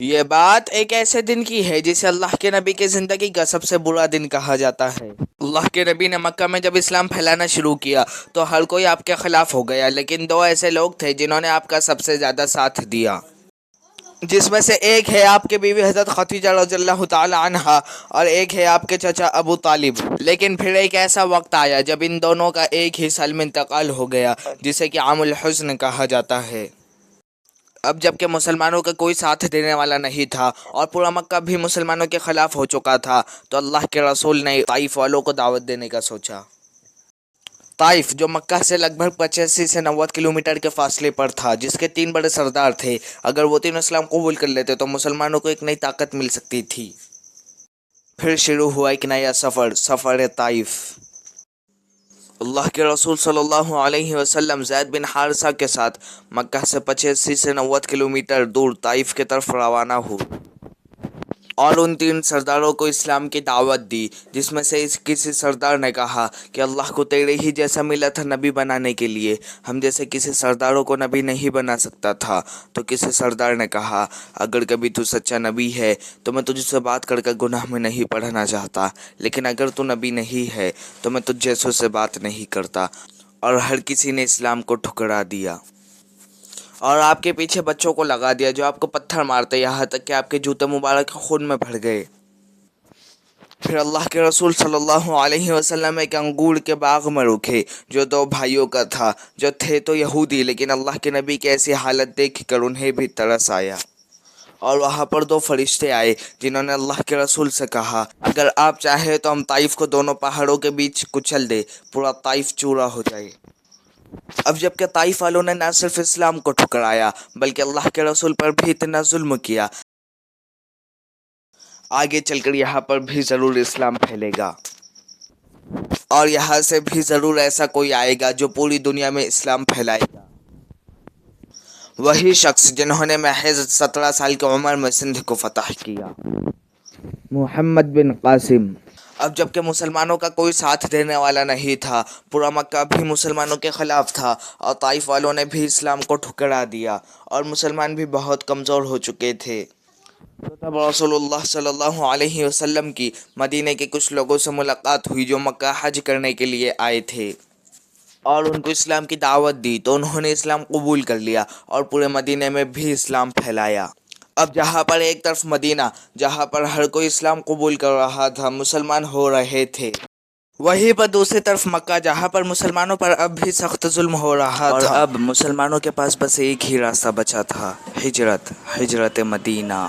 یہ بات ایک ایسے دن کی ہے جسے اللہ کے نبی کی زندگی کا سب سے برا دن کہا جاتا ہے۔ اللہ کے نبی نے مکہ میں جب اسلام پھیلانا شروع کیا تو ہر کوئی آپ کے خلاف ہو گیا، لیکن دو ایسے لوگ تھے جنہوں نے آپ کا سب سے زیادہ ساتھ دیا، جس میں سے ایک ہے آپ کے بیوی حضرت خدیجہ رضی اللہ تعالی عنہا اور ایک ہے آپ کے چچا ابو طالب۔ لیکن پھر ایک ایسا وقت آیا جب ان دونوں کا ایک ہی سال میں انتقال ہو گیا، جسے کہ عام الحزن کہا جاتا ہے۔ اب جب کہ مسلمانوں کا کوئی ساتھ دینے والا نہیں تھا اور پورا مکہ بھی مسلمانوں کے خلاف ہو چکا تھا، تو اللہ کے رسول نے طائف والوں کو دعوت دینے کا سوچا۔ طائف جو مکہ سے لگ بھگ 85 سے 90 کلومیٹر کے فاصلے پر تھا، جس کے 3 بڑے سردار تھے، اگر وہ تینوں اسلام قبول کر لیتے تو مسلمانوں کو ایک نئی طاقت مل سکتی تھی۔ پھر شروع ہوا ایک نیا سفر، سفر طائف۔ اللہ کے رسول صلی اللہ علیہ وسلم زید بن حارثہ کے ساتھ مکہ سے 85 سے 90 کلومیٹر دور طائف کی طرف روانہ ہوئے اور ان 3 سرداروں کو اسلام کی دعوت دی، جس میں سے کسی سردار نے کہا کہ اللہ کو تیرے ہی جیسا ملا تھا نبی بنانے کے لیے، ہم جیسے کسی سرداروں کو نبی نہیں بنا سکتا تھا۔ تو کسی سردار نے کہا، اگر کبھی تو سچا نبی ہے تو میں تجھ سے بات کر کے گناہ میں نہیں پڑھنا چاہتا، لیکن اگر تو نبی نہیں ہے تو میں تجھ جیسوں سے بات نہیں کرتا۔ اور ہر کسی نے اسلام کو ٹھکرا دیا اور آپ کے پیچھے بچوں کو لگا دیا جو آپ کو پتھر مارتے، یہاں تک کہ آپ کے جوتے مبارک خون میں بھر گئے۔ پھر اللہ کے رسول صلی اللہ علیہ وسلم ایک انگور کے باغ میں رکے جو 2 بھائیوں کا تھا، جو تھے تو یہودی، لیکن اللہ کے نبی کی ایسی حالت دیکھ کر انہیں بھی ترس آیا۔ اور وہاں پر 2 فرشتے آئے جنہوں نے اللہ کے رسول سے کہا، اگر آپ چاہیں تو ہم طائف کو دونوں پہاڑوں کے بیچ کچل دے، پورا طائف چورا ہو جائے۔ اب جب کہ طائف والوں نے نہ صرف اسلام کو ٹھکرایا بلکہ اللہ کے رسول پر بھی اتنا ظلم کیا، آگے چل کر یہاں پر بھی ضرور اسلام پھیلے گا اور یہاں سے بھی ضرور ایسا کوئی آئے گا جو پوری دنیا میں اسلام پھیلائے گا۔ وہی شخص جنہوں نے محض 17 سال کی عمر میں سندھ کو فتح کیا، محمد بن قاسم۔ اب جب کہ مسلمانوں کا کوئی ساتھ دینے والا نہیں تھا، پورا مکہ بھی مسلمانوں کے خلاف تھا اور طائف والوں نے بھی اسلام کو ٹھکرا دیا اور مسلمان بھی بہت کمزور ہو چکے تھے، تو تب رسول اللہ صلی اللہ علیہ وسلم کی مدینے کے کچھ لوگوں سے ملاقات ہوئی جو مکہ حج کرنے کے لیے آئے تھے اور ان کو اسلام کی دعوت دی، تو انہوں نے اسلام قبول کر لیا اور پورے مدینے میں بھی اسلام پھیلایا۔ اب جہاں پر ایک طرف مدینہ جہاں پر ہر کوئی اسلام قبول کر رہا تھا، مسلمان ہو رہے تھے، وہیں پر دوسری طرف مکہ جہاں پر مسلمانوں پر اب بھی سخت ظلم ہو رہا تھا، اور اب مسلمانوں کے پاس بس ایک ہی راستہ بچا تھا، ہجرت مدینہ۔